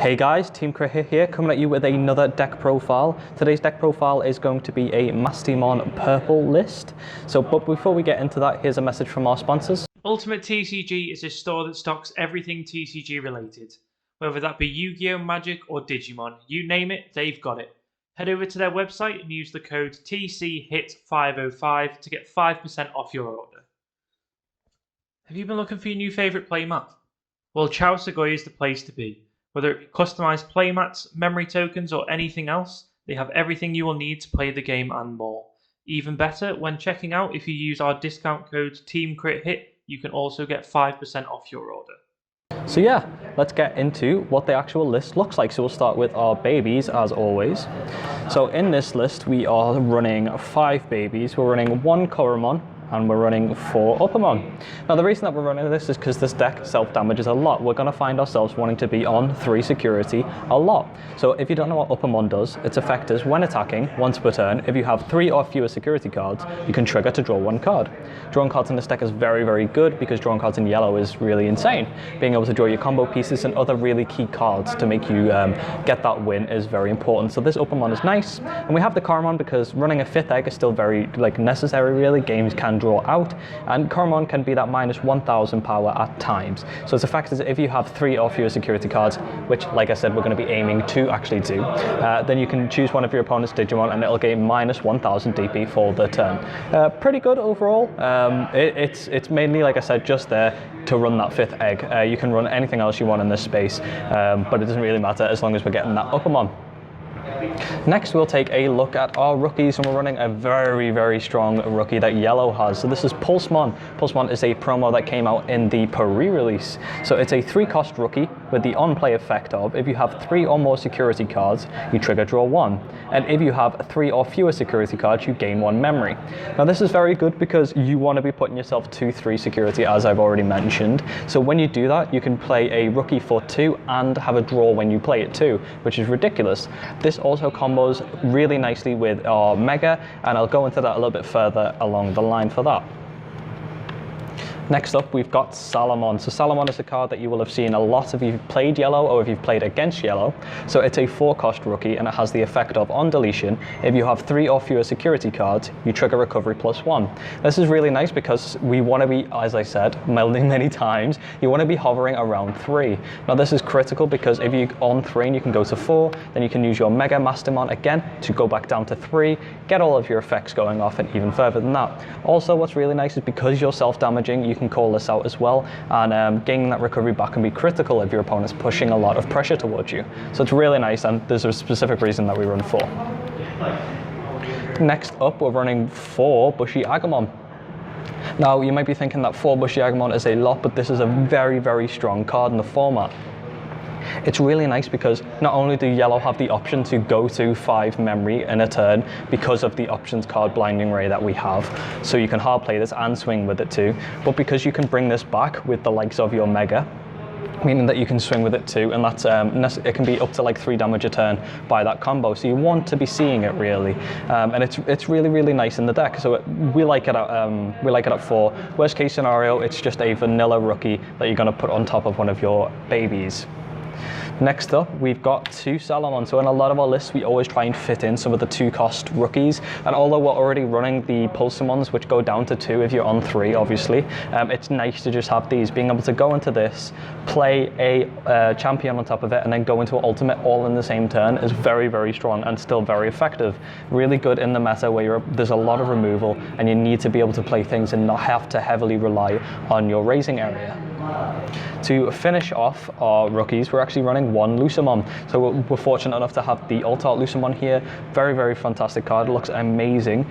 Hey guys, Team Crit here, coming at you with another deck profile. Today's deck profile is going to be a Mastemon purple list. But before we get into that, here's a message from our sponsors. Ultimate TCG is a store that stocks everything TCG related. Whether that be Yu-Gi-Oh! Magic or Digimon, you name it, they've got it. Head over to their website and use the code TCHIT505 to get 5% off your order. Have you been looking for your new favourite playmat? Well, Chao Sugoi is the place to be. Whether it be customised playmats, memory tokens, or anything else, they have everything you will need to play the game and more. Even better, when checking out, if you use our discount code TEAMCRITHIT, you can also get 5% off your order. So yeah, let's get into what the actual list looks like. So we'll start with our babies, as always. So in this list, we are running 5 babies. We're running 1 Koromon, and we're running 4 Uppermon. Now the reason that we're running this is because this deck self-damages a lot. We're going to find ourselves wanting to be on 3 security a lot. So if you don't know what Uppermon does, its effect is when attacking, once per turn, if you have 3 or fewer security cards, you can trigger to draw 1 card. Drawing cards in this deck is very, very good because drawing cards in yellow is really insane. Being able to draw your combo pieces and other really key cards to make you get that win is very important. So this Uppermon is nice. And we have the Koromon because running a 5th egg is still very necessary really. Games can draw out, and Koromon can be that minus 1000 power at times. So its effect is if you have 3 or fewer security cards, which like I said we're going to be aiming to actually do, then you can choose one of your opponent's Digimon and it'll gain minus 1000 DP for the turn. Pretty good overall. It's mainly, like I said, just there to run that 5th egg. You can run anything else you want in this space, but it doesn't really matter as long as we're getting that Uppermon. Next, we'll take a look at our rookies, and we're running a very, very strong rookie that Yellow has. So this is Pulsemon. Pulsemon is a promo that came out in the pre-release. So it's a 3-cost rookie with the on-play effect of if you have 3 or more security cards, you trigger draw 1. And if you have 3 or fewer security cards, you gain 1 memory. Now this is very good because you want to be putting yourself to 3 security, as I've already mentioned. So when you do that, you can play a rookie for 2 and have a draw when you play it too, which is ridiculous. This also combos really nicely with our Mega, and I'll go into that a little bit further along the line for that. Next up, we've got Salamon. So Salamon is a card that you will have seen a lot if you've played Yellow or if you've played against Yellow. So it's a 4-cost rookie, and it has the effect of, on deletion, if you have 3 or fewer security cards, you trigger recovery +1. This is really nice because we want to be, as I said many times, you want to be hovering around 3. Now this is critical because if you're on 3 and you can go to 4, then you can use your Mega Mastemon again to go back down to 3, get all of your effects going off, and even further than that. Also, what's really nice is because you're self-damaging, you can call this out as well, and gaining that recovery back can be critical if your opponent's pushing a lot of pressure towards you. So it's really nice, and there's a specific reason that we run 4. Next up, we're running 4 Bushy Agumon. Now you might be thinking that 4 Bushy Agumon is a lot, but this is a very, very strong card in the format. It's really nice because not only do Yellow have the option to go to 5 memory in a turn because of the options card Blinding Ray that we have, so you can hard play this and swing with it too, but because you can bring this back with the likes of your Mega, meaning that you can swing with it too, and that's it can be up to 3 damage a turn by that combo, so you want to be seeing it really, and it's really, really nice in the deck. So we like it at 4. Worst case scenario, it's just a vanilla rookie that you're going to put on top of one of your babies. Next up, we've got 2 Salamon. So in a lot of our lists, we always try and fit in some of the 2-cost rookies. And although we're already running the Pulsemons, which go down to 2 if you're on 3, obviously, it's nice to just have these. Being able to go into this, play a champion on top of it, and then go into an ultimate all in the same turn is very, very strong and still very effective. Really good in the meta where there's a lot of removal and you need to be able to play things and not have to heavily rely on your raising area. To finish off our rookies, we're actually running 1 Lucemon. So we're fortunate enough to have the Alt-Art Lucemon here. Very, very fantastic card. It looks amazing.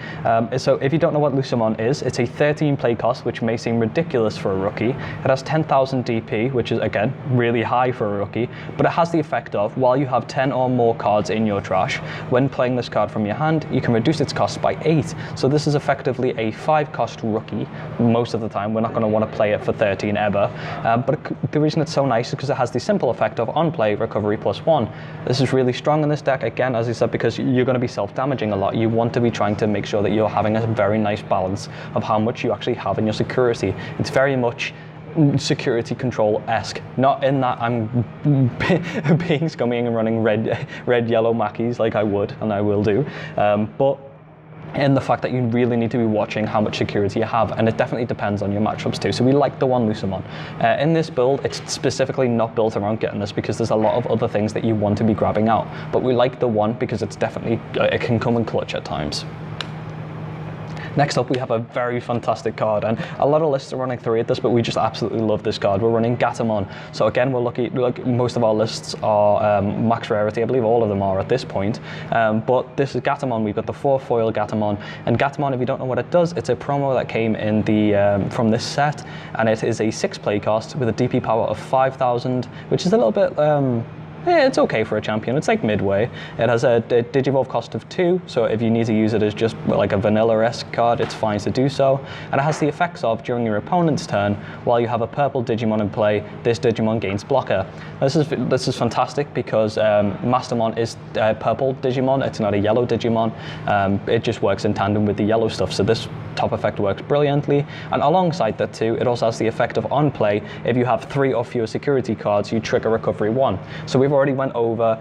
So if you don't know what Lucemon is, it's a 13 play cost, which may seem ridiculous for a rookie. It has 10,000 DP, which is, again, really high for a rookie, but it has the effect of, while you have 10 or more cards in your trash, when playing this card from your hand, you can reduce its cost by 8. So this is effectively a 5-cost rookie. Most of the time, we're not going to want to play it for 13 ever. But the reason it's so nice is because it has the simple effect of on play, recovery +1. This is really strong in this deck, again, as I said, because you're going to be self-damaging a lot. You want to be trying to make sure that you're having a very nice balance of how much you actually have in your security. It's very much security control-esque. Not in that I'm being scummy and running red yellow Mackies like I would and I will do, but in the fact that you really need to be watching how much security you have, and it definitely depends on your matchups too. So we like the one Lucemon. In this build, it's specifically not built around getting this because there's a lot of other things that you want to be grabbing out, but we like the one because it's definitely, it can come in clutch at times. Next up, we have a very fantastic card, and a lot of lists are running 3 at this, but we just absolutely love this card. We're running Gatomon. So again, we're lucky, most of our lists are max rarity. I believe all of them are at this point, but this is Gatomon. We've got the 4 foil Gatomon, and Gatomon, if you don't know what it does, it's a promo that came in the from this set, and it is a 6 play cost with a DP power of 5,000, which is a little bit yeah, it's okay for a champion. It's like midway. It has a Digivolve cost of 2, so if you need to use it as just like a vanilla-esque card, it's fine to do so. And it has the effects of, during your opponent's turn, while you have a purple Digimon in play, this Digimon gains blocker. This is fantastic because Mastemon is purple Digimon, it's not a yellow Digimon. It just works in tandem with the yellow stuff, so this top effect works brilliantly. And alongside that too, it also has the effect of on play, if you have 3 or fewer security cards, you trigger recovery 1. So we've already went over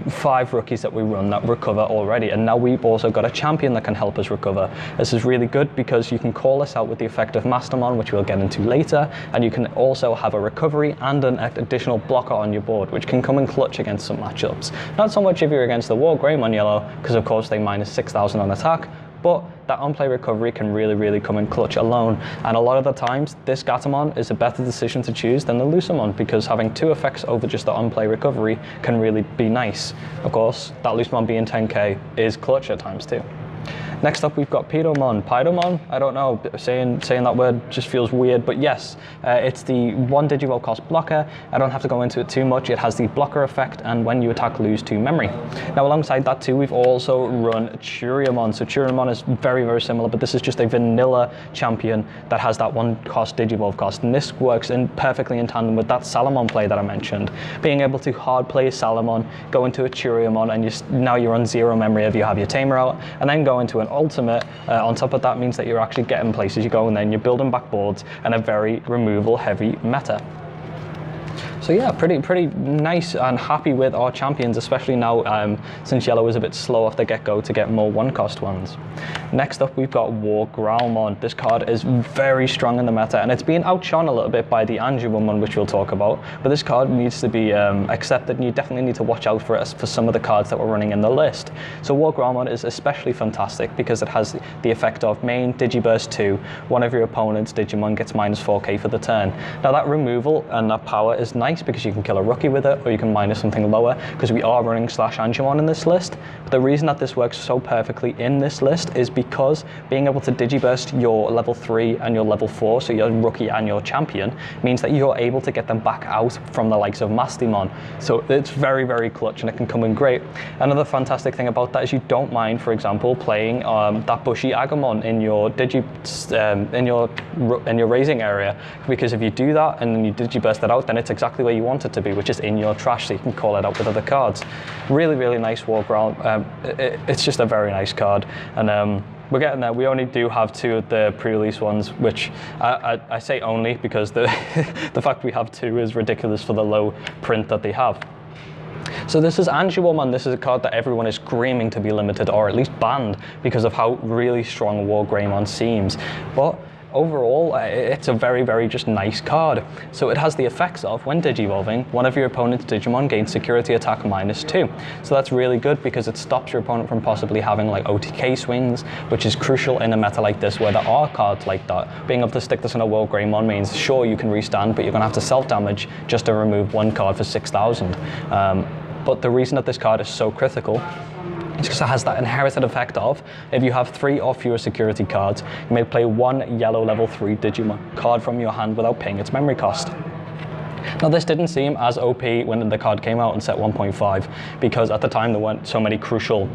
5 rookies that we run that recover already, and now we've also got a champion that can help us recover. This is really good because you can call this out with the effect of Mastemon, which we'll get into later, and you can also have a recovery and an additional blocker on your board, which can come in clutch against some matchups. Not so much if you're against the War Greymon yellow, because of course they minus 6,000 on attack, but that on-play recovery can really come in clutch alone. And a lot of the times, this Gatomon is a better decision to choose than the Lucemon, because having 2 effects over just the on-play recovery can really be nice. Of course, that Lucemon being 10k is clutch at times too. Next up, we've got Pidomon. Pidomon, I don't know, saying that word just feels weird, but yes, it's the 1 Digivolve cost blocker. I don't have to go into it too much. It has the blocker effect, and when you attack, lose 2 memory. Now, alongside that too, we've also run Churiamon. So Churiamon is very similar, but this is just a vanilla champion that has that 1 cost Digivolve cost, and this works perfectly in tandem with that Salamon play that I mentioned. Being able to hard play a Salamon, go into a Churiamon, and now you're on 0 memory if you have your Tamer out, and then go into an ultimate on top of that means that you're actually getting places you go, and then you're building back boards and a very removal heavy meta. So yeah, pretty nice and happy with our champions, especially now since yellow is a bit slow off the get-go to get more 1-cost ones. Next up, we've got War Growlmon. This card is very strong in the meta, and it's being outshone a little bit by the Anduin one, which we'll talk about. But this card needs to be accepted, and you definitely need to watch out for some of the cards that we're running in the list. So War Growlmon is especially fantastic because it has the effect of main Digiburst 2. One of your opponent's Digimon gets minus 4k for the turn. Now that removal and that power is nice because you can kill a rookie with it, or you can minus something lower, because we are running /Angemon in this list. But the reason that this works so perfectly in this list is because being able to Digiburst your level 3 and your level 4, so your rookie and your champion, means that you're able to get them back out from the likes of Mastemon. So it's very clutch, and it can come in great. Another fantastic thing about that is you don't mind, for example, playing that bushy Agumon in your in your raising area, because if you do that and then you Digiburst it out, then it's exactly where you want it to be, which is in your trash, so you can call it out with other cards. Really nice War Growl. It's just a very nice card, and we're getting there. We only do have 2 of the pre-release ones, which I say only because the the fact we have 2 is ridiculous for the low print that they have. So this is Anduin. This is a card that everyone is screaming to be limited or at least banned because of how really strong War Greymon seems. But overall, it's a very just nice card. So it has the effects of, when Digivolving, one of your opponent's Digimon gains security attack -2. So that's really good because it stops your opponent from possibly having like OTK swings, which is crucial in a meta like this where there are cards like that. Being able to stick this on a War Greymon means, sure, you can restand, but you're gonna have to self-damage just to remove 1 card for 6,000. But the reason that this card is so critical is because it has that inherited effect of, if you have 3 or fewer security cards, you may play 1 yellow level 3 Digimon card from your hand without paying its memory cost. Now this didn't seem as OP when the card came out in set 1.5, because at the time there weren't so many crucial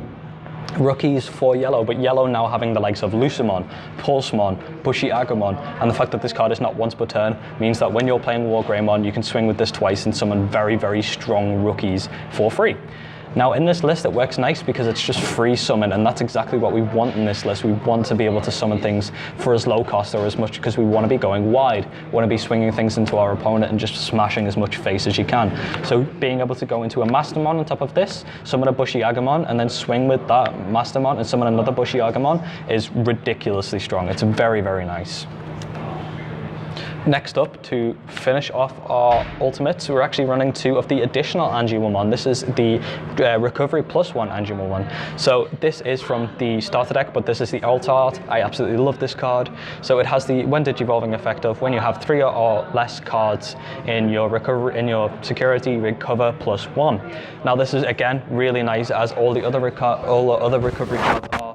rookies for yellow, but yellow now having the likes of Lucemon, Pulsemon, Bushy Agumon, and the fact that this card is not once per turn means that when you're playing War Greymon, you can swing with this twice and summon very strong rookies for free. Now in this list it works nice because it's just free summon, and that's exactly what we want in this list. We want to be able to summon things for as low cost or as much, because we want to be going wide. We want to be swinging things into our opponent and just smashing as much face as you can. So being able to go into a Mastemon on top of this, summon a Bushy Agumon, and then swing with that Mastemon and summon another Bushy Agumon is ridiculously strong. It's very, very nice. Next up, to finish off our ultimates, we're actually running 2 of the additional Angiwomon. This is the Recovery +1 Angiwomon. So this is from the starter deck, but this is the alt art. I absolutely love this card. So it has the when digivolving effect of when you have 3 or less cards in your security, recover +1. Now this is again really nice, as all the other recovery cards are.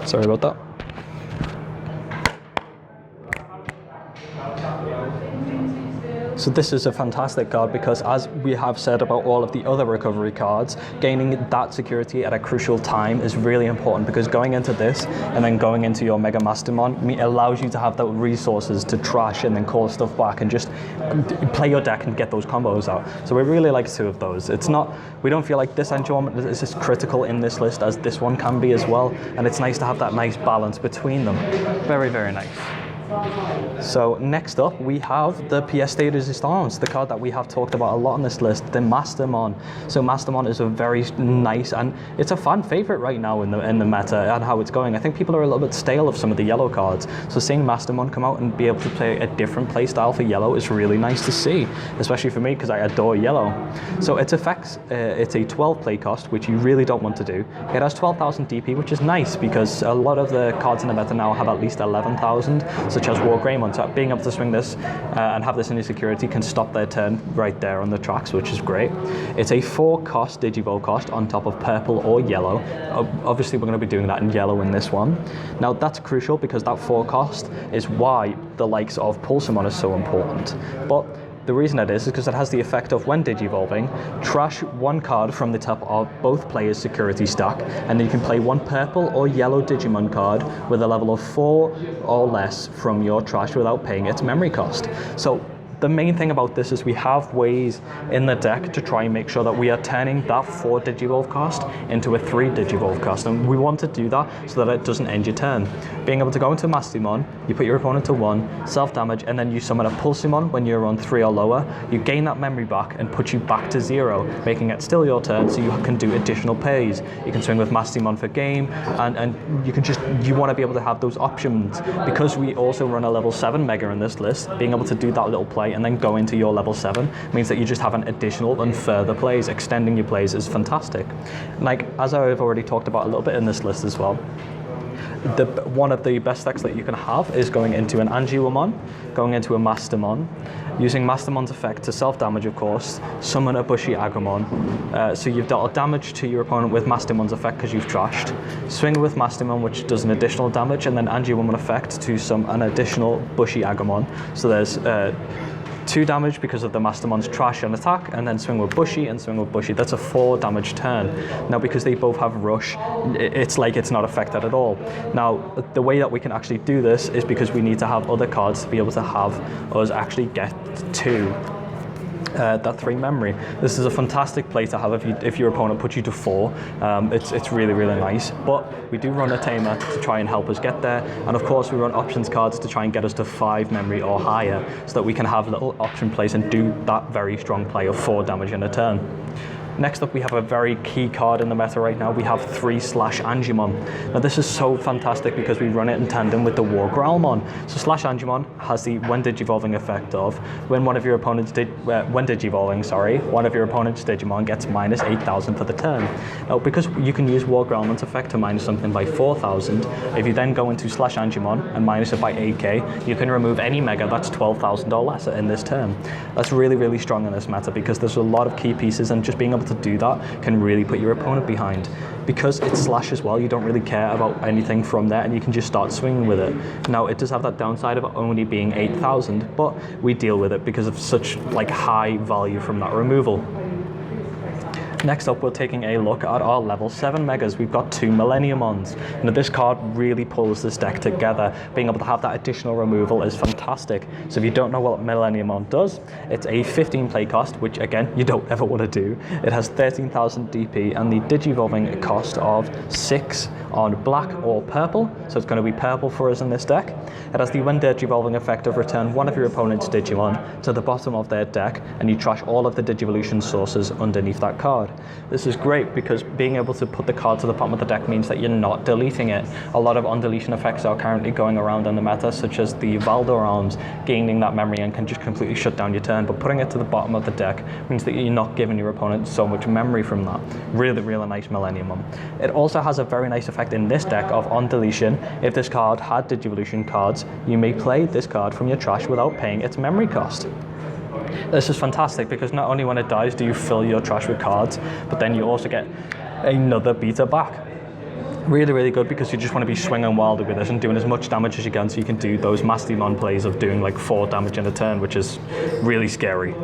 Sorry about that. So this is a fantastic card because, as we have said about all of the other recovery cards, gaining that security at a crucial time is really important, because going into this and then going into your Mega Mastemon allows you to have the resources to trash and then call stuff back and just play your deck and get those combos out. So we really like 2 of those. We don't feel like this Angiwomon is as critical in this list as this one can be as well, and it's nice to have that nice balance between them. Very, very nice. So next up we have the pièce de résistance, the card that we have talked about a lot on this list, the Mastemon. So Mastemon is a very nice, and it's a fan favorite right now in the meta and how it's going. I think people are a little bit stale of some of the yellow cards, so seeing Mastemon come out and be able to play a different play style for yellow is really nice to see, especially for me because I adore yellow. So its effects, it's a 12 play cost, which you really don't want to do. It has 12,000 DP, which is nice because a lot of the cards in the meta now have at least 11,000, such as War Greymon. So being able to swing this and have this in your security can stop their turn right there on the tracks, which is great. It's a 4 cost Digivolve cost on top of purple or yellow. Obviously we're going to be doing that in yellow in this one. Now that's crucial because that 4 cost is why the likes of Pulsamon is so important. But the reason it is because it has the effect of, when digivolving, trash 1 card from the top of both players' security stack, and then you can play 1 purple or yellow Digimon card with a level of 4 or less from your trash without paying its memory cost. So the main thing about this is we have ways in the deck to try and make sure that we are turning that 4 Digivolve cost into a 3 Digivolve cost, and we want to do that so that it doesn't end your turn. Being able to go into Mastemon, you put your opponent to 1, self-damage, and then you summon a Pulsamon when you're on 3 or lower, you gain that memory back and put you back to 0, making it still your turn so you can do additional plays. You can swing with Mastemon for game, and you want to be able to have those options. Because we also run a level 7 Mega in this list, being able to do that little play and then go into your level 7 means that you just have an additional and further plays. Extending your plays is fantastic. Like, as I've already talked about a little bit in this list as well, one of the best decks that you can have is going into an Angiwomon, going into a Mastemon, using Mastemon's effect to self-damage, of course, summon a Bushy Agumon. So you've dealt damage to your opponent with Mastemon's effect because you've trashed. Swing with Mastemon, which does an additional damage, and then Angiwomon effect to summon an additional Bushy Agumon. So there's 2 damage because of the Mastemon's trash and attack, and then swing with Bushy and swing with Bushy. That's a 4 damage turn. Now, because they both have rush, it's like it's not affected at all. Now, the way that we can actually do this is because we need to have other cards to be able to have us actually get to that 3 memory. This is a fantastic play to have if your opponent puts you to 4. It's really, really nice. But we do run a Tamer to try and help us get there, and of course we run options cards to try and get us to 5 memory or higher, so that we can have little option plays and do that very strong play of 4 damage in a turn. Next up, we have a very key card in the meta right now. We have 3/Angimon. Now this is so fantastic because we run it in tandem with the War Growlmon. So /Angimon has the when digivolving effect of, when one of your opponents one of your opponent's Digimon gets minus 8,000 for the turn. Now, because you can use War Growlmon's effect to minus something by 4,000, if you then go into /Angimon and minus it by 8k, you can remove any Mega that's 12,000 or less in this turn. That's really, really strong in this meta because there's a lot of key pieces, and just being able to do that can really put your opponent behind. Because it's slash as well, you don't really care about anything from there, and you can just start swinging with it. Now, it does have that downside of only being 8,000, but we deal with it because of such high value from that removal. Next up, we're taking a look at our level 7 megas. We've got 2 Millenniumons. Now, this card really pulls this deck together. Being able to have that additional removal is fantastic. So if you don't know what Millenniumon does, it's a 15 play cost, which again, you don't ever want to do. It has 13,000 DP and the Digivolving cost of 6 on black or purple. So it's going to be purple for us in this deck. It has the when Digivolving effect of return one of your opponent's Digimon to the bottom of their deck, and you trash all of the Digivolution sources underneath that card. This is great because being able to put the card to the bottom of the deck means that you're not deleting it. A lot of undeletion effects are currently going around in the meta, such as the Valdor arms gaining that memory and can just completely shut down your turn, but putting it to the bottom of the deck means that you're not giving your opponent so much memory from that. Really, really nice Millenniumon. It also has a very nice effect in this deck of on deletion. If this card had Digivolution cards, you may play this card from your trash without paying its memory cost. This is fantastic because not only when it dies do you fill your trash with cards, but then you also get another beta back. Really, really good because you just want to be swinging wildly with this and doing as much damage as you can so you can do those Mastemon plays of doing like 4 damage in a turn, which is really scary.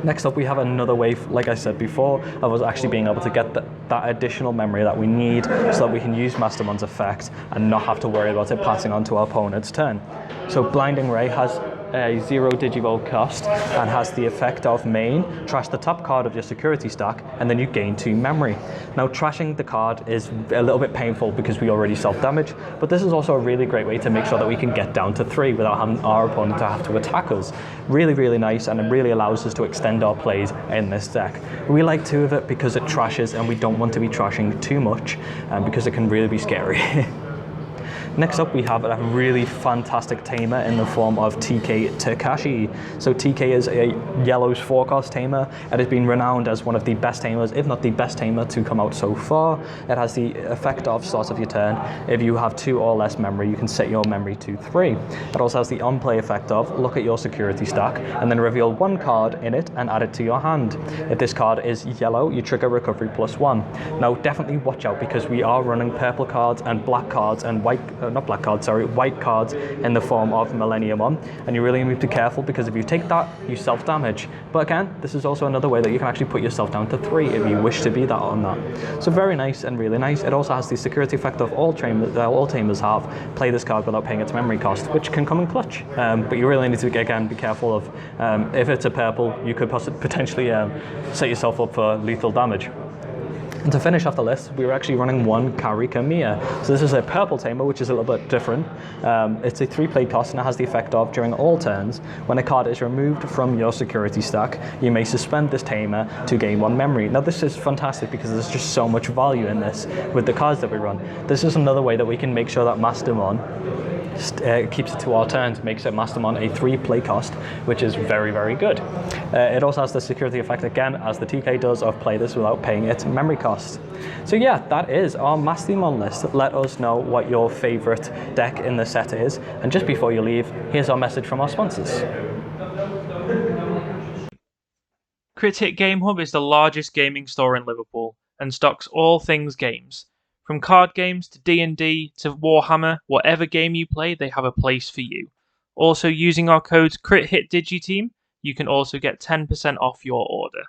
Next up, we have another way, like I said before, of us actually being able to get that additional memory that we need so that we can use Mastemon's effect and not have to worry about it passing on to our opponent's turn. So Blinding Ray has a 0 Digivolve cost and has the effect of main, trash the top card of your security stack, and then you gain 2 memory. Now, trashing the card is a little bit painful because we already self-damage, but this is also a really great way to make sure that we can get down to 3 without having our opponent to have to attack us. Really, really nice, and it really allows us to extend our plays in this deck. We like 2 of it because it trashes, and we don't want to be trashing too much because it can really be scary. Next up, we have a really fantastic Tamer in the form of TK Takashi. So TK is a Yellow's 4-cost Tamer. It has been renowned as one of the best Tamers, if not the best Tamer to come out so far. It has the effect of start of your turn. If you have 2 or less memory, you can set your memory to 3. It also has the on-play effect of look at your security stack and then reveal 1 card in it and add it to your hand. If this card is yellow, you trigger recovery +1. Now, definitely watch out because we are running purple cards and black cards and white cards in the form of Millenniumon, and you really need to be careful because if you take that, you self-damage. But again, this is also another way that you can actually put yourself down to 3 if you wish to be that on that. So very nice and really nice. It also has the security effect of all Tamers have play this card without paying its memory cost, which can come in clutch. But you really need to, again, be careful of if it's a purple, you could potentially set yourself up for lethal damage. And to finish off the list, we were actually running 1 Karikamiya. So this is a purple Tamer, which is a little bit different. It's a 3-play cost and it has the effect of, during all turns, when a card is removed from your security stack, you may suspend this Tamer to gain 1 memory. Now this is fantastic because there's just so much value in this with the cards that we run. This is another way that we can make sure that Mastemon keeps it to our turns, makes it Mastemon a 3-play cost, which is very, very good. It also has the security effect, again, as the TK does, of play this without paying its memory cost. So yeah, that is our Mastemon list. Let us know what your favorite deck in the set is. And just before you leave, here's our message from our sponsors. Crit Hit Game Hub is the largest gaming store in Liverpool and stocks all things games. From card games to D&D to Warhammer, whatever game you play, they have a place for you. Also, using our code CritHitDigiTeam, you can also get 10% off your order.